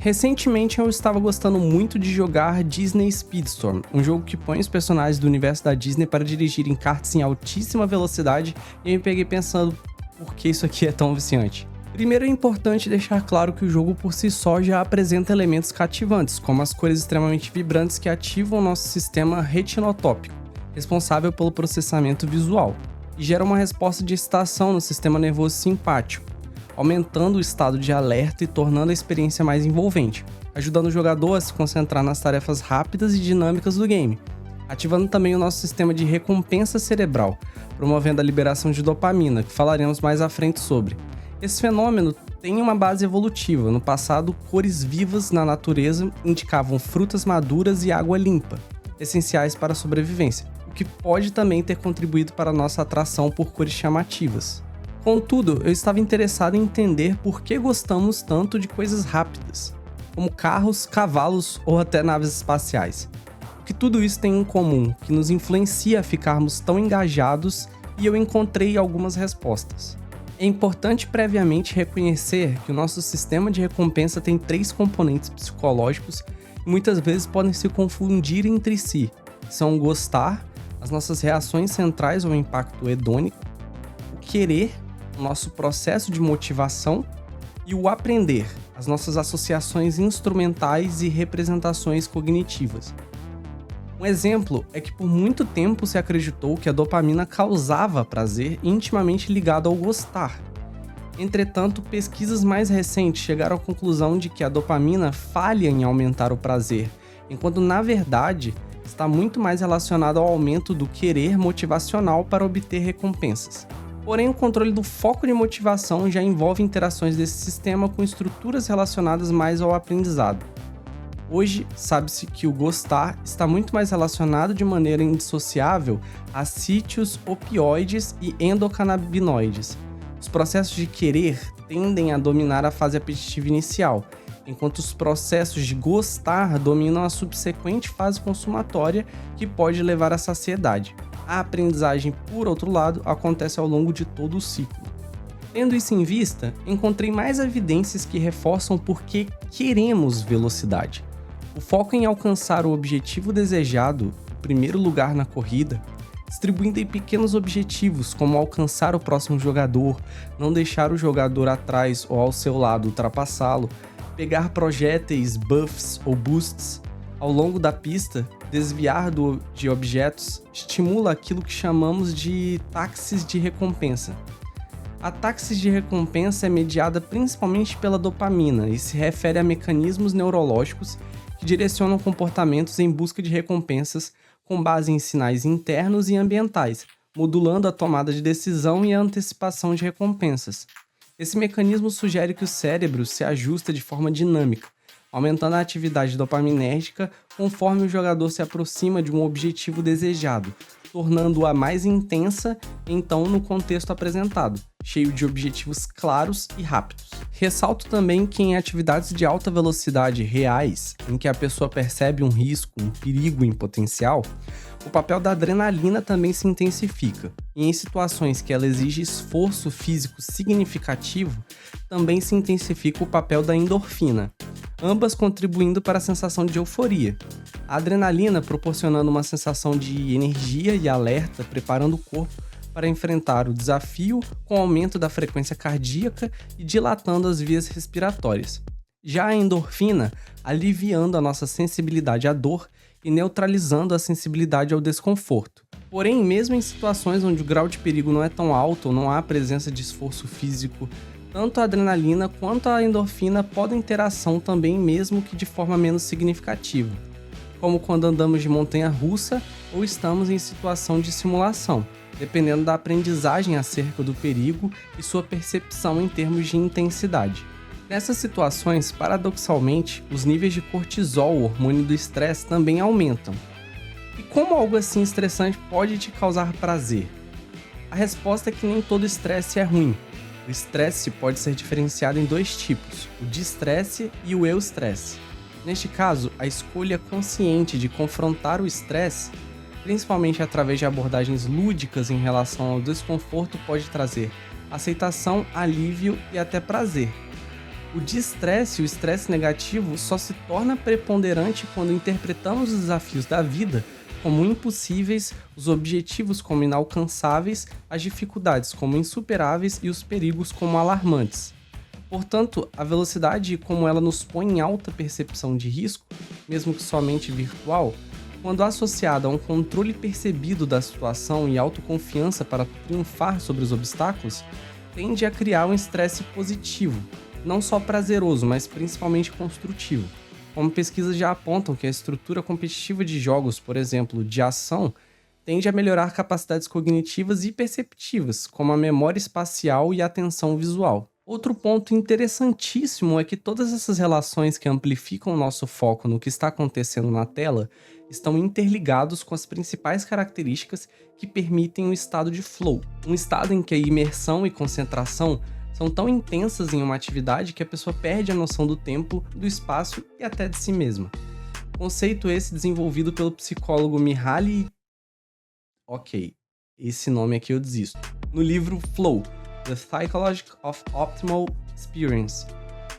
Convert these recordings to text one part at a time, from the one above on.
Recentemente eu estava gostando muito de jogar Disney Speedstorm, um jogo que põe os personagens do universo da Disney para dirigir em karts em altíssima velocidade, e eu me peguei pensando, por que isso aqui é tão viciante? Primeiro é importante deixar claro que o jogo por si só já apresenta elementos cativantes, como as cores extremamente vibrantes que ativam nosso sistema retinotópico, responsável pelo processamento visual, e gera uma resposta de excitação no sistema nervoso simpático, aumentando o estado de alerta e tornando a experiência mais envolvente, ajudando o jogador a se concentrar nas tarefas rápidas e dinâmicas do game, ativando também o nosso sistema de recompensa cerebral, promovendo a liberação de dopamina, que falaremos mais à frente sobre. Esse fenômeno tem uma base evolutiva. No passado, cores vivas na natureza indicavam frutas maduras e água limpa, essenciais para a sobrevivência, o que pode também ter contribuído para a nossa atração por cores chamativas. Contudo, eu estava interessado em entender por que gostamos tanto de coisas rápidas, como carros, cavalos ou até naves espaciais. O que tudo isso tem em comum, que nos influencia a ficarmos tão engajados, e eu encontrei algumas respostas. É importante previamente reconhecer que o nosso sistema de recompensa tem 3 componentes psicológicos e muitas vezes podem se confundir entre si. São o gostar, as nossas reações centrais ao impacto hedônico, o querer, o nosso processo de motivação, e o aprender, as nossas associações instrumentais e representações cognitivas. Um exemplo é que por muito tempo se acreditou que a dopamina causava prazer intimamente ligado ao gostar. Entretanto, pesquisas mais recentes chegaram à conclusão de que a dopamina falha em aumentar o prazer, enquanto na verdade está muito mais relacionado ao aumento do querer motivacional para obter recompensas. Porém, o controle do foco de motivação já envolve interações desse sistema com estruturas relacionadas mais ao aprendizado. Hoje, sabe-se que o gostar está muito mais relacionado de maneira indissociável a sítios opioides e endocannabinoides. Os processos de querer tendem a dominar a fase apetitiva inicial, enquanto os processos de gostar dominam a subsequente fase consumatória, que pode levar à saciedade. A aprendizagem, por outro lado, acontece ao longo de todo o ciclo. Tendo isso em vista, encontrei mais evidências que reforçam por que queremos velocidade. O foco em alcançar o objetivo desejado, o primeiro lugar na corrida, distribuindo em pequenos objetivos como alcançar o próximo jogador, não deixar o jogador atrás ou ao seu lado ultrapassá-lo, pegar projéteis, buffs ou boosts ao longo da pista, desviar de objetos, estimula aquilo que chamamos de táxis de recompensa. A táxis de recompensa é mediada principalmente pela dopamina e se refere a mecanismos neurológicos que direcionam comportamentos em busca de recompensas com base em sinais internos e ambientais, modulando a tomada de decisão e a antecipação de recompensas. Esse mecanismo sugere que o cérebro se ajusta de forma dinâmica, aumentando a atividade dopaminérgica conforme o jogador se aproxima de um objetivo desejado, tornando-a mais intensa, então, no contexto apresentado, cheio de objetivos claros e rápidos. Ressalto também que em atividades de alta velocidade reais, em que a pessoa percebe um risco, um perigo em potencial, o papel da adrenalina também se intensifica, e em situações que ela exige esforço físico significativo, também se intensifica o papel da endorfina, ambas contribuindo para a sensação de euforia. A adrenalina proporcionando uma sensação de energia e alerta, preparando o corpo para enfrentar o desafio com o aumento da frequência cardíaca e dilatando as vias respiratórias. Já a endorfina, aliviando a nossa sensibilidade à dor e neutralizando a sensibilidade ao desconforto. Porém, mesmo em situações onde o grau de perigo não é tão alto ou não há presença de esforço físico, tanto a adrenalina quanto a endorfina podem ter ação também, mesmo que de forma menos significativa, como quando andamos de montanha-russa ou estamos em situação de simulação, dependendo da aprendizagem acerca do perigo e sua percepção em termos de intensidade. Nessas situações, paradoxalmente, os níveis de cortisol, o hormônio do estresse, também aumentam. E como algo assim estressante pode te causar prazer? A resposta é que nem todo estresse é ruim. O estresse pode ser diferenciado em 2 tipos, o distresse e o eustresse. Neste caso, a escolha consciente de confrontar o estresse, principalmente através de abordagens lúdicas em relação ao desconforto, pode trazer aceitação, alívio e até prazer. O distresse e o estresse negativo só se torna preponderante quando interpretamos os desafios da vida como impossíveis, os objetivos como inalcançáveis, as dificuldades como insuperáveis e os perigos como alarmantes. Portanto, a velocidade, como ela nos põe em alta percepção de risco, mesmo que somente virtual, quando associada a um controle percebido da situação e autoconfiança para triunfar sobre os obstáculos, tende a criar um estresse positivo, não só prazeroso, mas principalmente construtivo. Como pesquisas já apontam que a estrutura competitiva de jogos, por exemplo, de ação, tende a melhorar capacidades cognitivas e perceptivas, como a memória espacial e a atenção visual. Outro ponto interessantíssimo é que todas essas relações que amplificam o nosso foco no que está acontecendo na tela estão interligados com as principais características que permitem o estado de flow, um estado em que a imersão e concentração são tão intensas em uma atividade que a pessoa perde a noção do tempo, do espaço e até de si mesma. Conceito esse desenvolvido pelo psicólogo Mihaly... Ok, esse nome aqui eu desisto. No livro Flow, The Psychology of Optimal Experience.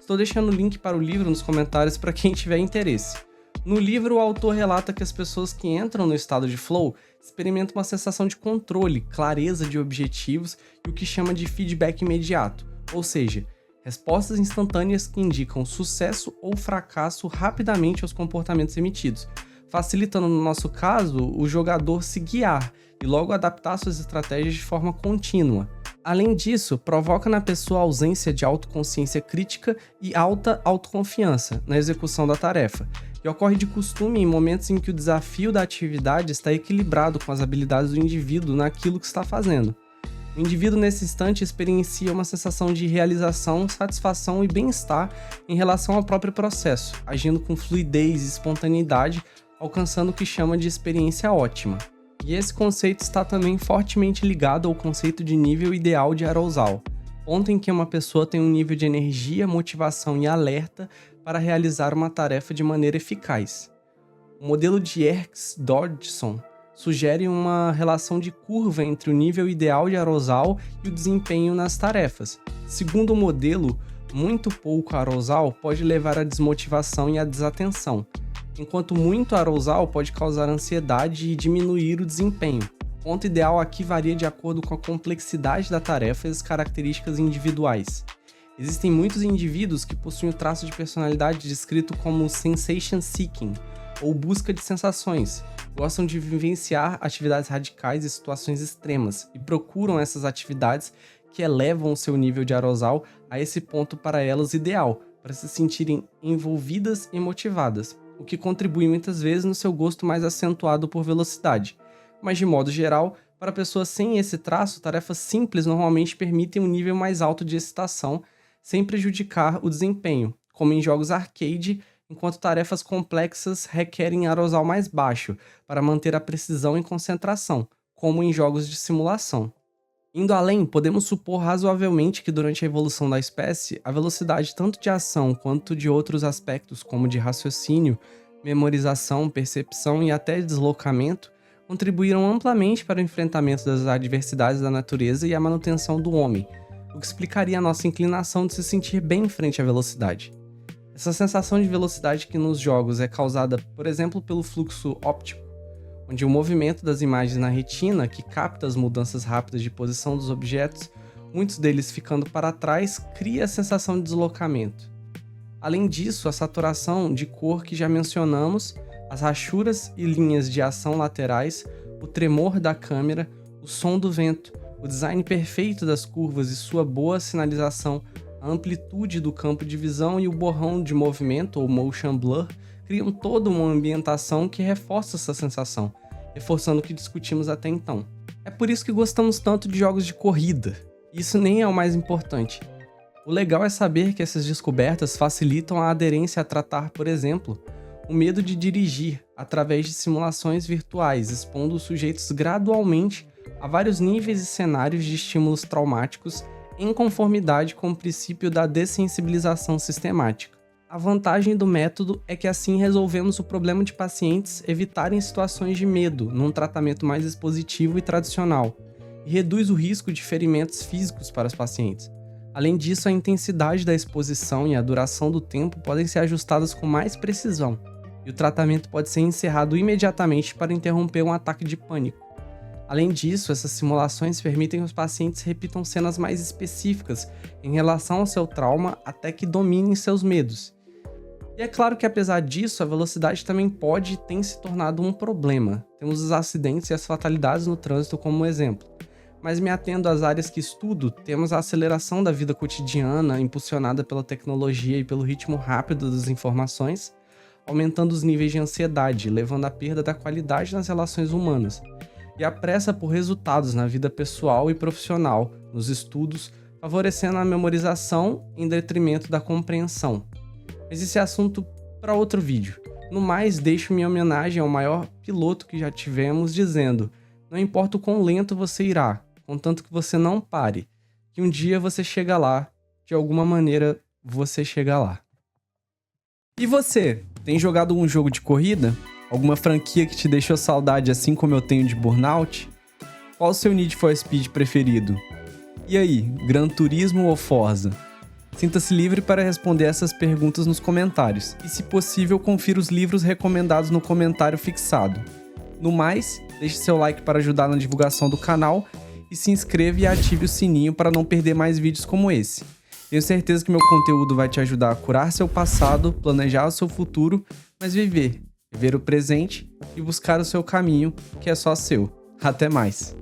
Estou deixando o link para o livro nos comentários para quem tiver interesse. No livro, o autor relata que as pessoas que entram no estado de flow experimentam uma sensação de controle, clareza de objetivos e o que chama de feedback imediato, ou seja, respostas instantâneas que indicam sucesso ou fracasso rapidamente aos comportamentos emitidos, facilitando, no nosso caso, o jogador se guiar e logo adaptar suas estratégias de forma contínua. Além disso, provoca na pessoa a ausência de autoconsciência crítica e alta autoconfiança na execução da tarefa, e ocorre de costume em momentos em que o desafio da atividade está equilibrado com as habilidades do indivíduo naquilo que está fazendo. O indivíduo nesse instante experiencia uma sensação de realização, satisfação e bem-estar em relação ao próprio processo, agindo com fluidez e espontaneidade, alcançando o que chama de experiência ótima. E esse conceito está também fortemente ligado ao conceito de nível ideal de arousal, ponto em que uma pessoa tem um nível de energia, motivação e alerta para realizar uma tarefa de maneira eficaz. O modelo de Yerkes-Dodgson sugere uma relação de curva entre o nível ideal de arousal e o desempenho nas tarefas. Segundo o modelo, muito pouco arousal pode levar à desmotivação e à desatenção, enquanto muito arousal pode causar ansiedade e diminuir o desempenho. O ponto ideal aqui varia de acordo com a complexidade da tarefa e as características individuais. Existem muitos indivíduos que possuem o traço de personalidade descrito como sensation seeking, ou busca de sensações, gostam de vivenciar atividades radicais e situações extremas, e procuram essas atividades que elevam o seu nível de arousal a esse ponto para elas ideal, para se sentirem envolvidas e motivadas, o que contribui muitas vezes no seu gosto mais acentuado por velocidade. Mas de modo geral, para pessoas sem esse traço, tarefas simples normalmente permitem um nível mais alto de excitação, sem prejudicar o desempenho, como em jogos arcade, enquanto tarefas complexas requerem arousal mais baixo, para manter a precisão e concentração, como em jogos de simulação. Indo além, podemos supor razoavelmente que durante a evolução da espécie, a velocidade tanto de ação quanto de outros aspectos como de raciocínio, memorização, percepção e até deslocamento contribuíram amplamente para o enfrentamento das adversidades da natureza e a manutenção do homem, o que explicaria a nossa inclinação de se sentir bem em frente à velocidade. Essa sensação de velocidade que nos jogos é causada, por exemplo, pelo fluxo óptico, onde o movimento das imagens na retina, que capta as mudanças rápidas de posição dos objetos, muitos deles ficando para trás, cria a sensação de deslocamento. Além disso, a saturação de cor que já mencionamos, as rachuras e linhas de ação laterais, o tremor da câmera, o som do vento, o design perfeito das curvas e sua boa sinalização, a amplitude do campo de visão e o borrão de movimento, ou motion blur, criam toda uma ambientação que reforça essa sensação, reforçando o que discutimos até então. É por isso que gostamos tanto de jogos de corrida. Isso nem é o mais importante. O legal é saber que essas descobertas facilitam a aderência a tratar, por exemplo, o medo de dirigir através de simulações virtuais, expondo os sujeitos gradualmente a vários níveis e cenários de estímulos traumáticos em conformidade com o princípio da dessensibilização sistemática. A vantagem do método é que assim resolvemos o problema de pacientes evitarem situações de medo num tratamento mais expositivo e tradicional, e reduz o risco de ferimentos físicos para os pacientes, Além disso, a intensidade da exposição e a duração do tempo podem ser ajustadas com mais precisão, e o tratamento pode ser encerrado imediatamente para interromper um ataque de pânico. Além disso, essas simulações permitem que os pacientes repitam cenas mais específicas em relação ao seu trauma até que dominem seus medos. E é claro que apesar disso, a velocidade também pode e tem se tornado um problema. Temos os acidentes e as fatalidades no trânsito como exemplo. Mas me atendo às áreas que estudo, temos a aceleração da vida cotidiana, impulsionada pela tecnologia e pelo ritmo rápido das informações, aumentando os níveis de ansiedade, levando à perda da qualidade nas relações humanas, e a pressa por resultados na vida pessoal e profissional, nos estudos, favorecendo a memorização em detrimento da compreensão. Mas esse é assunto para outro vídeo. No mais, deixo minha homenagem ao maior piloto que já tivemos, dizendo: não importa o quão lento você irá, contanto que você não pare, que um dia você chega lá, de alguma maneira você chega lá. E você, tem jogado um jogo de corrida? Alguma franquia que te deixou saudade assim como eu tenho de Burnout? Qual o seu Need for Speed preferido? E aí, Gran Turismo ou Forza? Sinta-se livre para responder essas perguntas nos comentários, e se possível confira os livros recomendados no comentário fixado. No mais, deixe seu like para ajudar na divulgação do canal e se inscreva e ative o sininho para não perder mais vídeos como esse. Tenho certeza que meu conteúdo vai te ajudar a curar seu passado, planejar o seu futuro, mas viver o presente e buscar o seu caminho, que é só seu. Até mais!